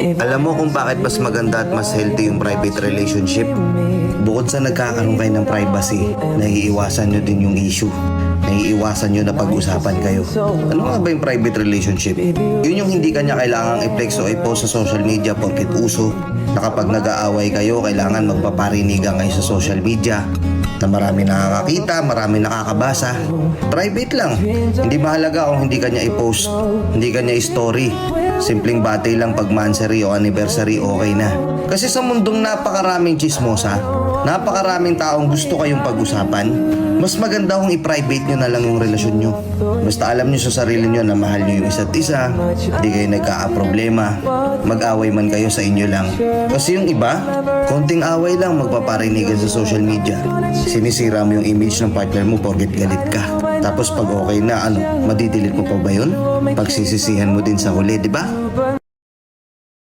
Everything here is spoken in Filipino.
Alam mo kung bakit mas maganda at mas healthy yung private relationship? Bukod sa nagkakaroon kayo ng privacy, naiiwasan nyo din yung issue. Naiiwasan nyo na pag-usapan kayo. Ano nga ba yung private relationship? Yun yung hindi kanya kailangang i-flex o i-post sa social media porket uso. Na kapag nag-aaway kayo, kailangan magpaparinigan kayo sa social media na marami nakakakita, marami nakakabasa. Private lang. Hindi mahalaga kung hindi kanya i-post, hindi kanya i-story. Simpleng bati lang pag monthsary o anniversary, okay na. Kasi sa mundong napakaraming chismosa, napakaraming taong gusto kayong pag-usapan, mas maganda kung i-private nyo na lang yung relasyon nyo. Basta alam nyo sa sarili nyo na mahal nyo yung isa't isa, hindi kayo nagkakaproblema, mag-away man kayo sa inyo lang. Kasi yung iba, konting away lang magpaparinigan sa social media. Sinisira mo yung image ng partner mo porket galit ka. Tapos pag okay na, madidelete mo pa ba yun? Pagsisisihan mo din sa huli, di ba?